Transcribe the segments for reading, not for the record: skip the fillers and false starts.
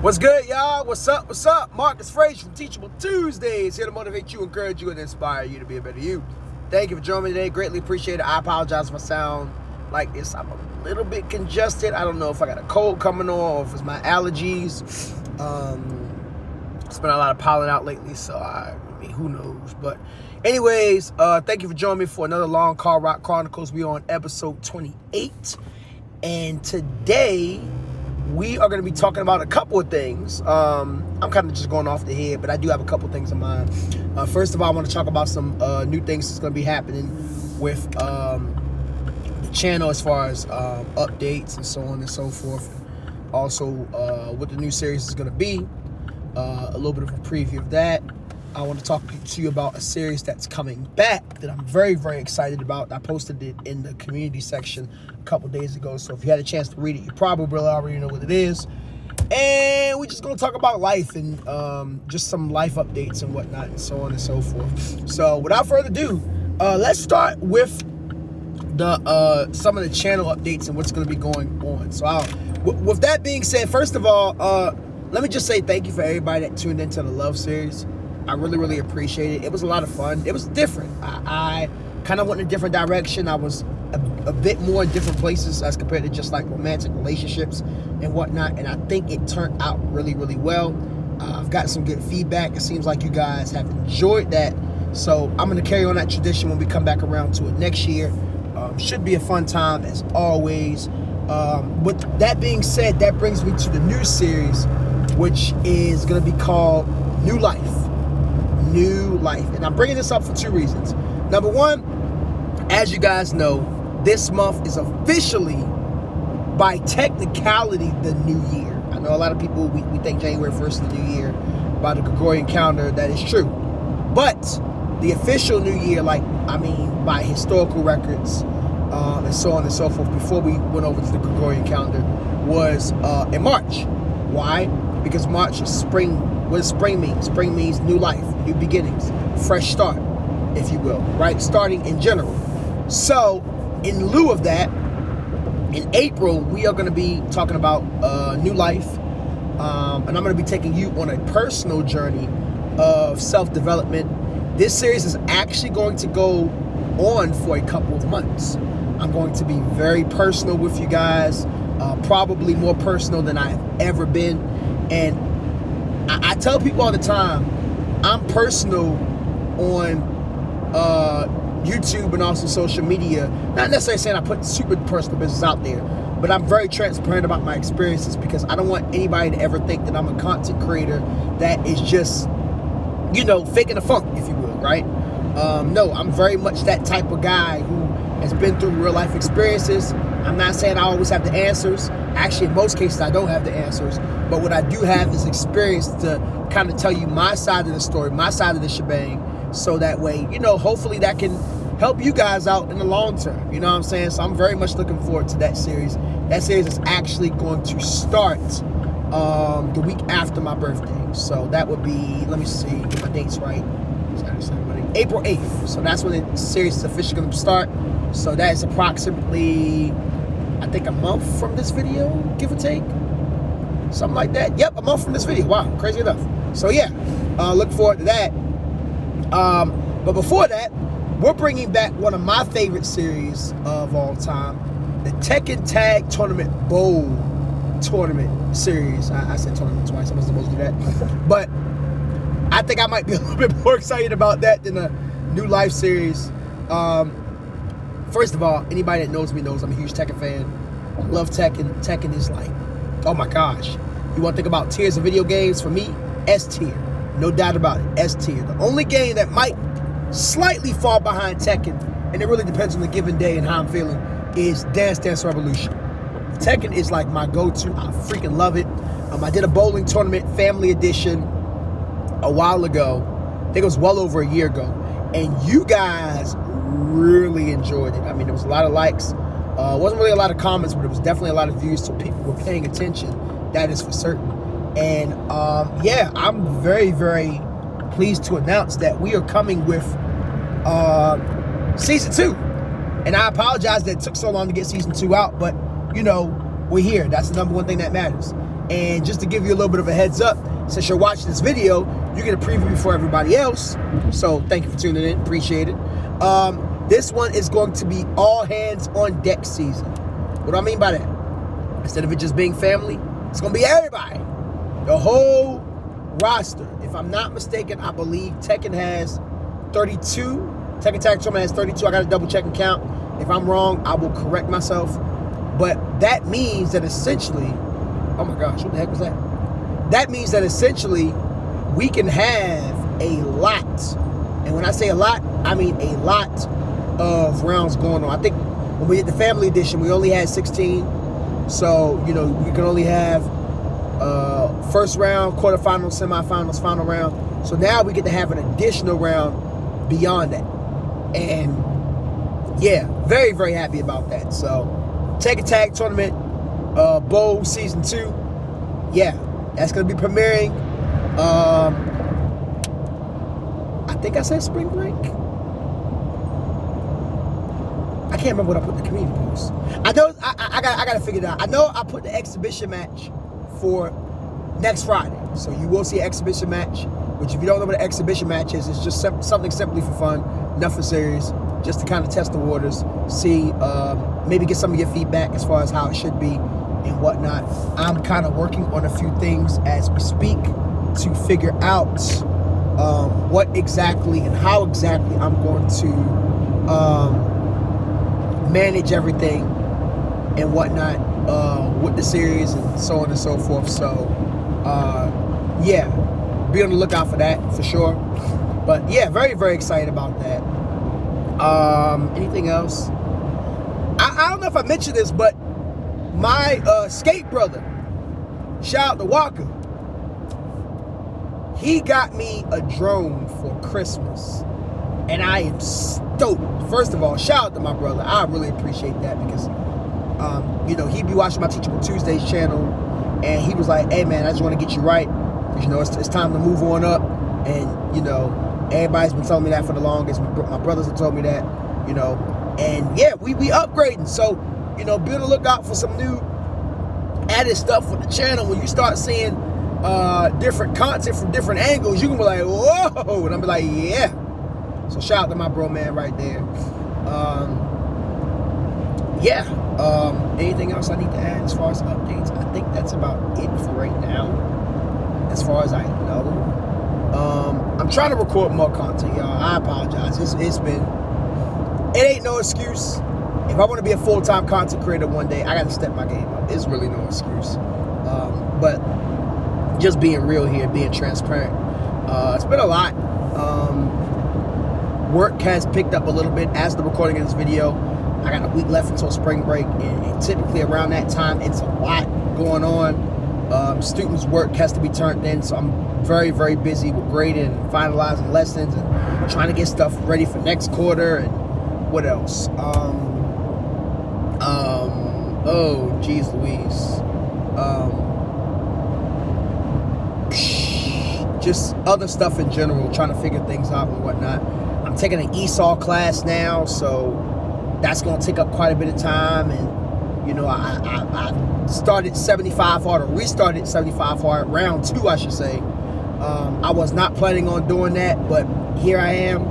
What's good, y'all? What's up? What's up? Marcus Frazier from Teachable Tuesdays, here to motivate you, encourage you, and inspire you to be a better you. Thank you for joining me today. Greatly appreciate it. I apologize if I sound like this. I'm a little bit congested. I don't know if I got a cold coming on or if it's my allergies. It's been a lot of pollen out lately, so I mean, who knows? But anyways, thank you for joining me for another Long Car Rock Chronicles. We are on episode 28, and today we are going to be talking about a couple of things. I'm kind of just going off the head, but I do have a couple things in mind. First of all, I want to talk about some new things that's going to be happening with the channel as far as updates and so on and so forth. Also, what the new series is going to be. A little bit of a preview of that. I want to talk to you about a series that's coming back that I'm very, very excited about. I posted it in the community section a couple days ago, so if you had a chance to read it, you probably already know what it is. And we're just going to talk about life and just some life updates and whatnot and so on and so forth. So without further ado, let's start with the some of the channel updates and what's going to be going on. So with that being said, first of all, let me just say thank you for everybody that tuned into the Love series. I really, really appreciate it. It was a lot of fun. It was different. I kind of went in a different direction. I was a bit more in different places as compared to just like romantic relationships and whatnot. And I think it turned out really, really well. I've got some good feedback. It seems like you guys have enjoyed that. So I'm going to carry on that tradition when we come back around to it next year. Should be a fun time as always. With that being said, that brings me to the new series, which is going to be called New Life. New Life. And I'm bringing this up for two reasons. Number one, as you guys know, this month is officially, by technicality, the new year. I know a lot of people, we think January 1st is the new year by the Gregorian calendar. That is true. But the official new year, by historical records and so on and so forth, before we went over to the Gregorian calendar, was in March. Why? Because March is spring. What does spring mean? Spring means new life, new beginnings, fresh start, if you will, right? Starting in general. So, in lieu of that, in April, we are going to be talking about new life. And I'm going to be taking you on a personal journey of self-development. This series is actually going to go on for a couple of months. I'm going to be very personal with you guys, probably more personal than I've ever been. And I tell people all the time, I'm personal on YouTube and also social media. Not necessarily saying I put super personal business out there, but I'm very transparent about my experiences because I don't want anybody to ever think that I'm a content creator that is just, faking the funk, if you will, right? No, I'm very much that type of guy who has been through real life experiences. I'm not saying I always have the answers. Actually, in most cases, I don't have the answers. But what I do have is experience to kind of tell you my side of the story, my side of the shebang, so that way, hopefully that can help you guys out in the long term. You know what I'm saying? So I'm very much looking forward to that series. That series is actually going to start the week after my birthday. So that would be, let me see, get my dates right. April 8th. So that's when the series is officially going to start. So that is approximately, I think, a month from this video, give or take. Something like that. Yep, a month from this video. Wow, crazy enough. So yeah, look forward to that. But before that, we're bringing back one of my favorite series of all time, the Tekken Tag Tournament Bowl Tournament series. I said tournament twice. I wasn't supposed to do that. But I think I might be a little bit more excited about that than the New Life series. First of all, anybody that knows me knows I'm a huge Tekken fan. I love Tekken. Tekken is like, oh my gosh. You want to think about tiers of video games? For me, S tier. No doubt about it, S tier. The only game that might slightly fall behind Tekken, and it really depends on the given day and how I'm feeling, is Dance Dance Revolution. Tekken is like my go-to. I freaking love it. I did a bowling tournament, family edition, a while ago. I think it was well over a year ago. And you guys really enjoyed it. I mean, there was a lot of likes. Wasn't really a lot of comments, but it was definitely a lot of views, so people were paying attention. That is for certain. And yeah, I'm very, very pleased to announce that we are coming with season 2. And I apologize that it took so long to get season 2 out, but we're here. That's the number one thing that matters. And just to give you a little bit of a heads up, since you're watching this video, you get a preview before everybody else. So thank you for tuning in. Appreciate it. This one is going to be all hands on deck season. What do I mean by that? Instead of it just being family, it's going to be everybody. The whole roster. If I'm not mistaken, I believe Tekken has 32. Tekken Tag Tournament has 32. I got to double check and count. If I'm wrong, I will correct myself. But that means that essentially, oh my gosh, what the heck was that? That means that essentially we can have a lot. And when I say a lot, I mean a lot of rounds going on. I think when we did the family edition, we only had 16. So, you know, we can only have first round, quarterfinals, semifinals, final round. So now we get to have an additional round beyond that. And yeah, very, very happy about that. So Tekken Tag Tournament Bowl Season 2. Yeah, that's going to be premiering. I think I said spring break. I can't remember what I put in the community post. I know I got to figure it out. I know I put the exhibition match for next Friday. So you will see an exhibition match, which if you don't know what an exhibition match is, it's just something simply for fun, nothing serious, just to kind of test the waters, see, maybe get some of your feedback as far as how it should be and whatnot. I'm kind of working on a few things as we speak to figure out what exactly and how exactly I'm going to manage everything and whatnot with the series and so on and so forth. So yeah, be on the lookout for that for sure. But yeah, very, very excited about that. Anything else? I don't know if I mentioned this, but my skate brother, shout out to Walker, he got me a drone for Christmas. And I am stoked. First of all, shout out to my brother. I really appreciate that because, you know, he'd be watching my Teachable Tuesdays channel. And he was like, hey, man, I just want to get you right. Because, you know, it's time to move on up. And, you know, everybody's been telling me that for the longest. My brothers have told me that, you know. And, yeah, we upgrading. So, you know, be on the lookout for some new added stuff for the channel. When you start seeing different content from different angles, you can be like, whoa. And I'll be like, yeah. So shout out to my bro man right there. Yeah. Anything else I need to add as far as updates? I think that's about it for right now, as far as I know. I'm trying to record more content, y'all. I apologize. It ain't no excuse. If I want to be a full-time content creator one day, I got to step my game up. It's really no excuse. But just being real here, being transparent. It's been a lot. Work has picked up a little bit as the recording of this video. I got a week left until spring break, and typically around that time, it's a lot going on. Students' work has to be turned in, so I'm very, very busy with grading and finalizing lessons and trying to get stuff ready for next quarter. And what else? Oh, geez Louise. Just other stuff in general, trying to figure things out and whatnot. I'm taking an ESOL class now, so that's going to take up quite a bit of time. And, you know, I started 75 hard, or restarted 75 hard, round 2, I should say. I was not planning on doing that, but here I am.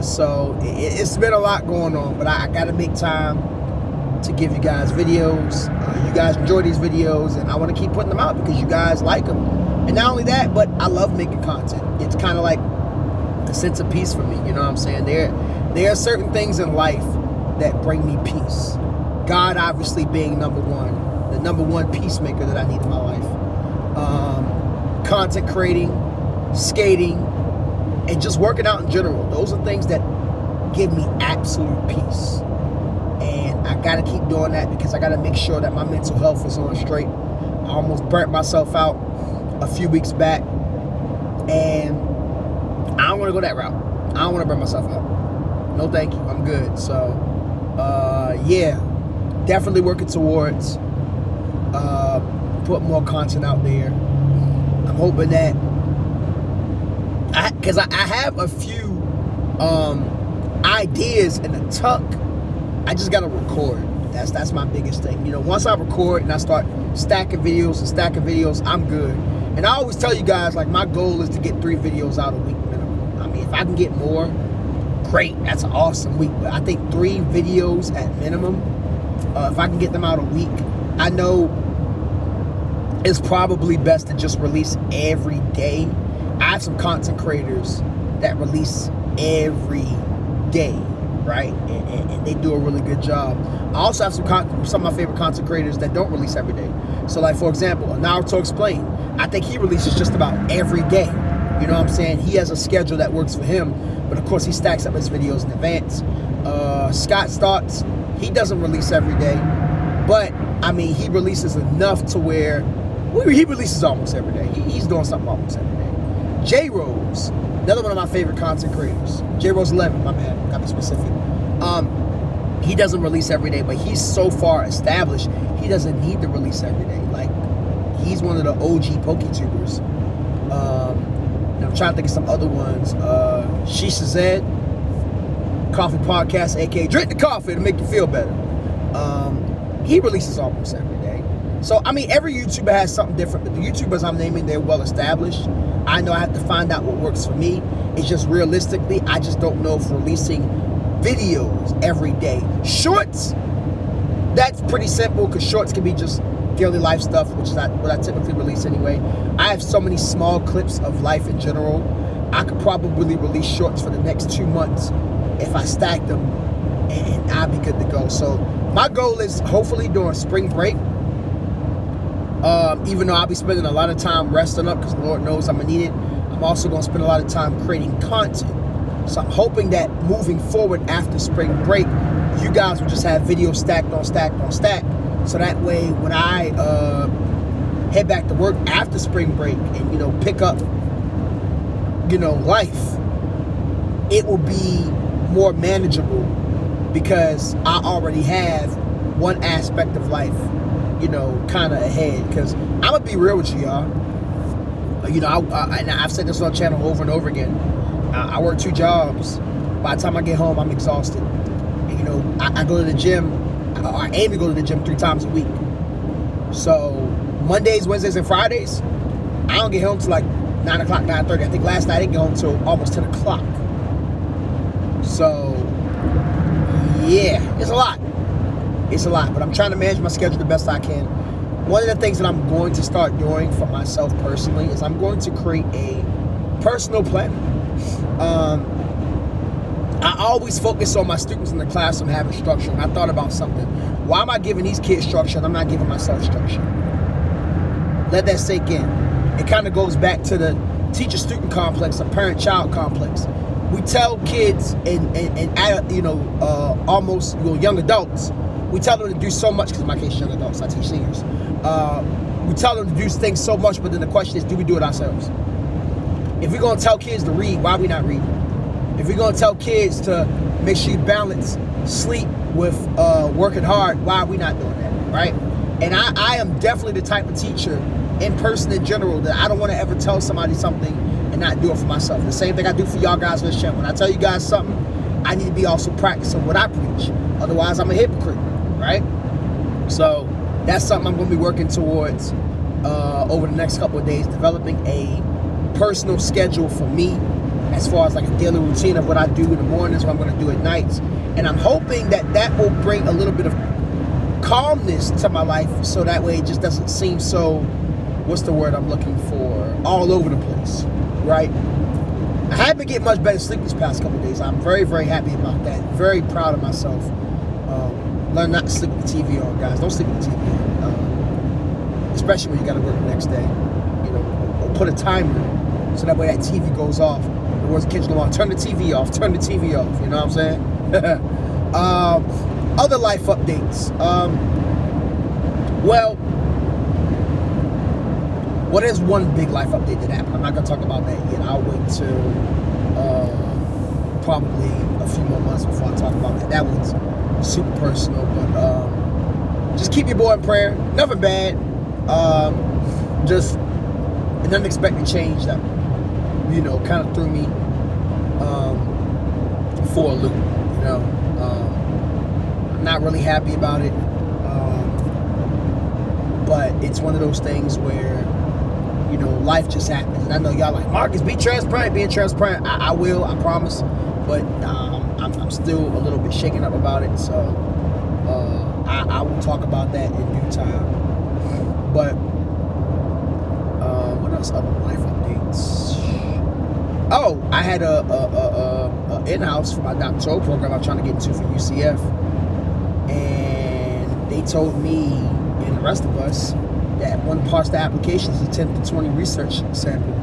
So it's been a lot going on, but I got to make time to give you guys videos. You guys enjoy these videos, and I want to keep putting them out because you guys like them. And not only that, but I love making content. It's kind of like a sense of peace for me, you know what I'm saying? There are certain things in life that bring me peace. God obviously being number one, the number one peacemaker that I need in my life. Content creating, skating, and just working out in general. Those are things that give me absolute peace. And I gotta keep doing that because I gotta make sure that my mental health is on straight. I almost burnt myself out a few weeks back, and I don't want to go that route. I don't want to burn myself out. No thank you, I'm good. So yeah, definitely working towards put more content out there. I'm hoping that because I have a few ideas in the tuck. I just gotta record. That's my biggest thing. You know, once I record and I start stacking videos, I'm good. And I always tell you guys, like, my goal is to get 3 videos out a week minimum. I mean, if I can get more, great. That's an awesome week. But I think 3 videos at minimum, if I can get them out a week, I know it's probably best to just release every day. I have some content creators that release every day, right? And they do a really good job. I also have some of my favorite content creators that don't release every day. So, like, for example, Naruto Explain, I think he releases just about every day. You know what I'm saying? He has a schedule that works for him, but of course he stacks up his videos in advance. Scott Starks, he doesn't release every day, but I mean, he releases enough to where he releases almost every day. He's doing something almost every day. J Rose, another one of my favorite content creators. J Rose 11, my man, got to be specific. He doesn't release every day, but he's so far established, he doesn't need to release every day. Like, he's one of the OG PokeTubers. And I'm trying to think of some other ones. Shisha Zed, Coffee Podcast, aka Drink the Coffee to make you feel better. He releases almost every day. So, I mean, every YouTuber has something different, but the YouTubers I'm naming, they're well established. I know I have to find out what works for me. It's just realistically, I just don't know if releasing videos every day. Shorts, that's pretty simple, because shorts can be just daily life stuff, which is not what I typically release anyway. I have so many small clips of life in general. I could probably release shorts for the next 2 months if I stack them, and I'll be good to go. So my goal is hopefully during spring break, even though I'll be spending a lot of time resting up, because Lord knows I'm gonna need it, I'm also gonna spend a lot of time creating content. So I'm hoping that moving forward after spring break, you guys will just have videos stacked on stack on stack. So that way, when I head back to work after spring break and, you know, pick up, you know, life, it will be more manageable, because I already have one aspect of life, you know, kind of ahead. Because I'm going to be real with you, y'all. You know, I've said this on the channel over and over again. I work 2 jobs. By the time I get home, I'm exhausted. And, you know, I go to the gym. I aim to go to the gym 3 times a week. So Mondays, Wednesdays, and Fridays, I don't get home till like 9 o'clock, 9:30. I think last night I didn't get home till almost 10 o'clock. So yeah, it's a lot. It's a lot, but I'm trying to manage my schedule the best I can. One of the things that I'm going to start doing for myself personally is I'm going to create a personal planner. I always focus on my students in the classroom having structure, and I thought about something. Why am I giving these kids structure and I'm not giving myself structure? Let that sink in. It kind of goes back to the teacher-student complex, the parent-child complex. We tell kids and you know, almost, you know, young adults, we tell them to do so much, because in my case, young adults, I teach seniors. We tell them to do things so much, but then the question is, do we do it ourselves? If we're going to tell kids to read, why are we not reading? If we're going to tell kids to make sure you balance sleep with working hard, why are we not doing that, right? And I am definitely the type of teacher, in person in general, that I don't want to ever tell somebody something and not do it for myself. The same thing I do for y'all guys on this channel. When I tell you guys something, I need to be also practicing what I preach. Otherwise, I'm a hypocrite, right? So that's something I'm going to be working towards over the next couple of days, developing a personal schedule for me, as far as like a daily routine of what I do in the mornings, what I'm going to do at nights. And I'm hoping that that will bring a little bit of calmness to my life, so that way it just doesn't seem so, what's the word I'm looking for, all over the place, right? I haven't been getting much better sleep these past couple of days. I'm very, very happy about that. Very proud of myself. Learn not to sleep with the TV on, guys. Don't sleep with the TV on. Especially when you got to work the next day. You know, or put a timer, so that way that TV goes off. The words of Kendrick Lamar, turn the TV off, turn the TV off. You know what I'm saying? Other life updates. Well, what is one big life update that happened? I'm not going to talk about that yet. I'll wait till probably a few more months before I talk about that. That one's super personal, but just keep your boy in prayer. Nothing bad. Just an unexpected change that, you know, kind of threw me for a loop. You know, I'm not really happy about it. But it's one of those things where, you know, life just happens. And I know y'all like, Marcus, be transparent. Being transparent, I will, I promise. But I'm still a little bit shaken up about it. So I will talk about that in due time. But what else? Other life updates. Oh, I had a in-house for my doctoral program I'm trying to get into for UCF. And they told me and the rest of us that one part of the application is a 10 to 20 research sample.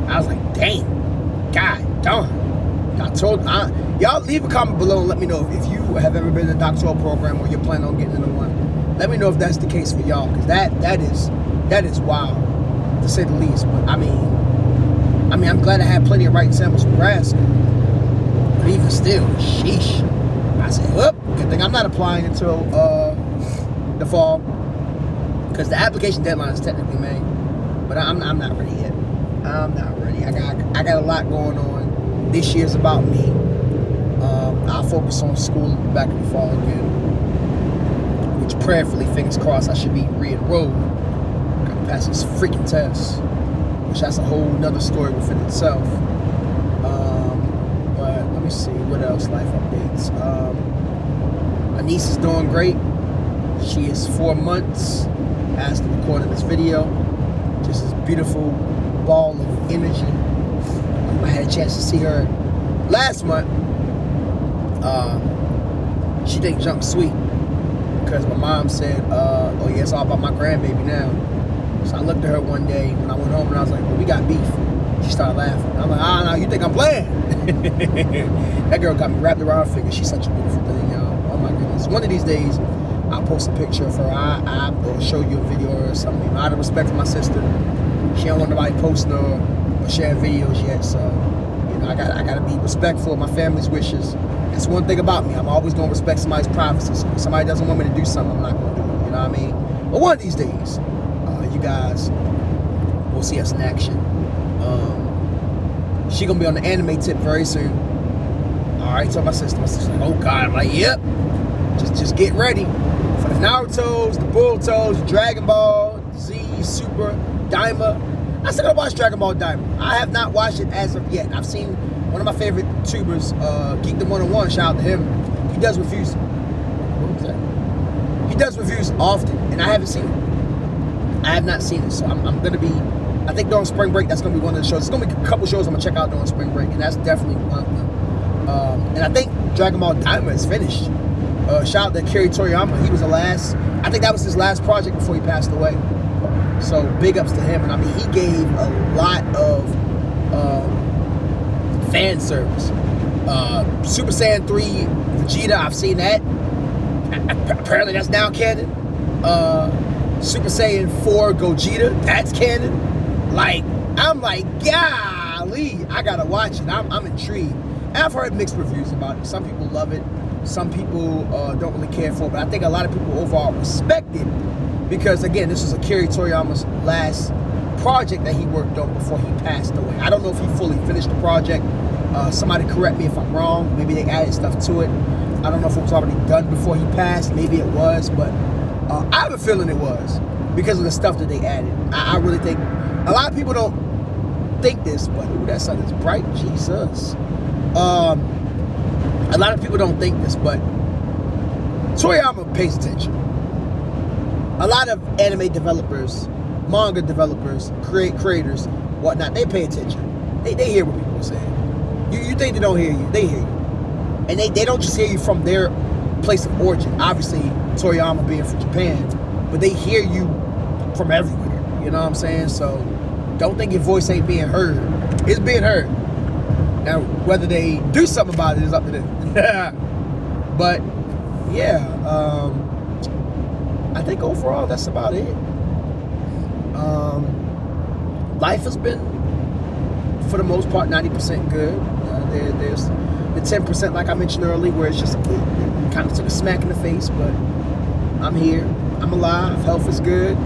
I was like, dang, God darn. Y'all leave a comment below and let me know if you have ever been in a doctoral program or you're planning on getting into one. Let me know if that's the case for y'all, because that is wild, to say the least. But I mean, I'm glad I had plenty of writing samples from grad school. But even still, sheesh. I said, whoop, good thing I'm not applying until the fall, because the application deadline is technically May. But I'm not ready yet. I'm not ready. I got a lot going on. This year's about me. I'll focus on school back in the fall again, which prayerfully, fingers crossed, I should be re-enrolled. Gotta pass this freaking test, which that's a whole nother story within itself. But let me see, what else life updates. My niece is doing great. She is 4 months as the recording this video. Just this beautiful ball of energy. I had a chance to see her last month. She didn't jump sweet because my mom said, oh yeah, it's all about my grandbaby now. So I looked at her one day when I went home and I was like, well, we got beef. She started laughing. I'm like, no, you think I'm playing? That girl got me wrapped around her finger. She's such a beautiful thing, y'all. Oh my goodness. One of these days, I'll post a picture of her. I'll show you a video or something. Out of respect for my sister, she don't want nobody posting or sharing videos yet. So, you know, I gotta be respectful of my family's wishes. That's one thing about me. I'm always gonna respect somebody's privacy. So if somebody doesn't want me to do something, I'm not gonna do it. You know what I mean? But one of these days, you guys will see us in action. She gonna be on the anime tip very soon. All right, so my sister's like, oh God. I'm like, yep. Just get ready for the Naruto's, the Boruto's, the Dragon Ball, Z, Super, Daima. I still gotta watch Dragon Ball Daima. I have not watched it as of yet. I've seen one of my favorite tubers, Geek the 101, shout out to him. He does reviews. What was that? He does reviews often, and I haven't seen it. I have not seen it, so I'm gonna be, I think during spring break, that's gonna be one of the shows. It's gonna be a couple shows I'm gonna check out during spring break, and that's definitely one of them. And I think Dragon Ball Daima is finished. Shout out to Akira Toriyama. He was the last, I think that was his last project before he passed away. So big ups to him. And I mean, he gave a lot of fan service. Super Saiyan 3 Vegeta, I've seen that. Apparently that's now canon. Super Saiyan 4 Gogeta, that's canon. Like, I'm like, golly, I gotta watch it. I'm intrigued. And I've heard mixed reviews about it. Some people love it. Some people don't really care for it. But I think a lot of people overall respect it. Because, again, this was Akira Toriyama's last project that he worked on before he passed away. I don't know if he fully finished the project. Somebody correct me if I'm wrong. Maybe they added stuff to it. I don't know if it was already done before he passed. Maybe it was. But I have a feeling it was because of the stuff that they added. I really think a lot of people don't think this. But, ooh, that sun is bright. Jesus. A lot of people don't think this, but Toriyama pays attention. A lot of anime developers, manga developers, creators, whatnot, they pay attention. They hear what people are saying. You think they don't hear you, they hear you. And they don't just hear you from their place of origin. Obviously, Toriyama being from Japan, but they hear you from everywhere. You know what I'm saying? So don't think your voice ain't being heard. It's being heard. Now, whether they do something about it is up to them. But, yeah, I think overall that's about it. Life has been, for the most part, 90% good. There's the 10%, like I mentioned earlier, where it's just, it kind of took a smack in the face, but I'm here. I'm alive. Health is good.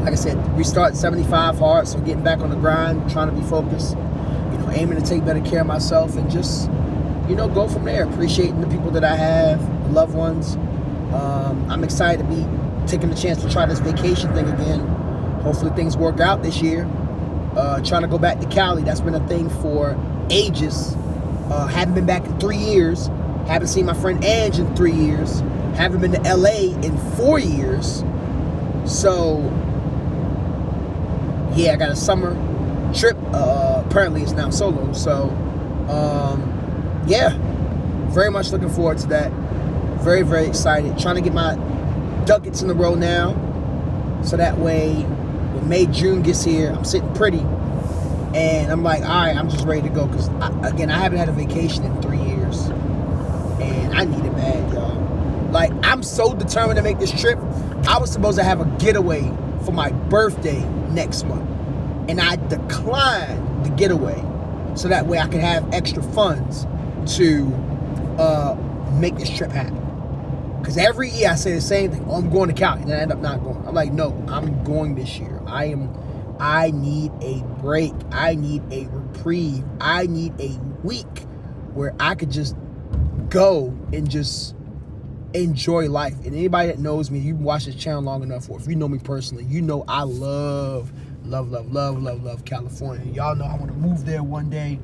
Like I said, restart 75 hard, so getting back on the grind, trying to be focused, you know, aiming to take better care of myself and just go from there, appreciating the people that I have, the loved ones. I'm excited to be taking the chance to try this vacation thing again. Hopefully things work out this year. Trying to go back to Cali. That's been a thing for ages. Haven't been back in 3 years. Haven't seen my friend Ange in 3 years. Haven't been to LA in 4 years. So, yeah, I got a summer trip. Apparently it's now solo. So, yeah, very much looking forward to that. Very, very excited. Trying to get my ducats in a row now. So that way, when May, June gets here, I'm sitting pretty. And I'm like, all right, I'm just ready to go. Because, again, I haven't had a vacation in 3 years. And I need it bad, y'all. Like, I'm so determined to make this trip. I was supposed to have a getaway for my birthday next month. And I declined the getaway. So that way I could have extra funds to make this trip happen. Because every year I say the same thing. Oh, I'm going to Cali. And I end up not going. I'm like, no, I'm going this year. I need a break. I need a reprieve. I need a week where I could just go and just enjoy life. And anybody that knows me, you've watched this channel long enough, or if you know me personally, you know I love California. Y'all know I want to move there one day.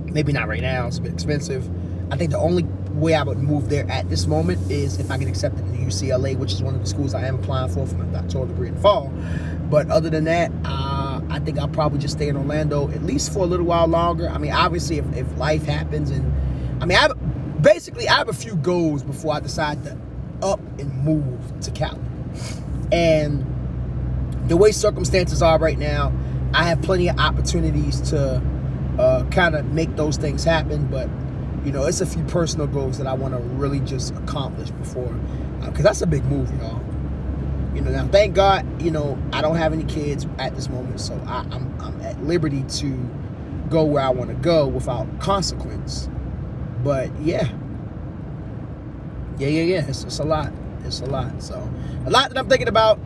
Maybe not right now. It's a bit expensive. I think the only way I would move there at this moment is if I get accepted to UCLA, which is one of the schools I am applying for my doctoral degree in the fall. But other than that, I think I'll probably just stay in Orlando at least for a little while longer. I mean, obviously, if life happens, and I mean, I have a few goals before I decide to up and move to Cali. And the way circumstances are right now, I have plenty of opportunities to kind of make those things happen. But it's a few personal goals that I want to really just accomplish before, because that's a big move, y'all. Now thank God, I don't have any kids at this moment, so I'm at liberty to go where I want to go without consequence. But yeah, it's a lot. It's a lot. So a lot that I'm thinking about,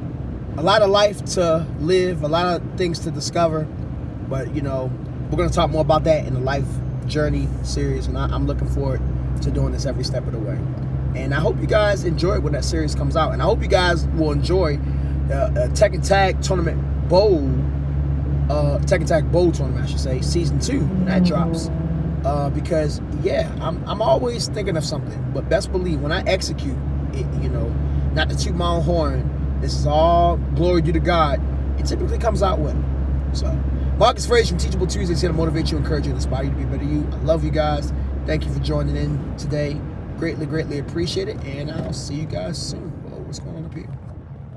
a lot of life to live, a lot of things to discover. But we're gonna talk more about that in the life journey series, and I'm looking forward to doing this every step of the way. And I hope you guys enjoy it when that series comes out, and I hope you guys will enjoy the Tekken Tag Tournament Bowl, Tekken Tag Bowl Tournament, I should say, season 2 when that drops. Because I'm always thinking of something, but best believe when I execute it, not to toot my own horn, this is all glory due to God, it typically comes out well. So Marcus Frazier from Teachable Tuesdays here to motivate you, encourage you, and inspire you to be better you. I love you guys. Thank you for joining in today. Greatly, greatly appreciate it. And I'll see you guys soon. Whoa, what's going on up here?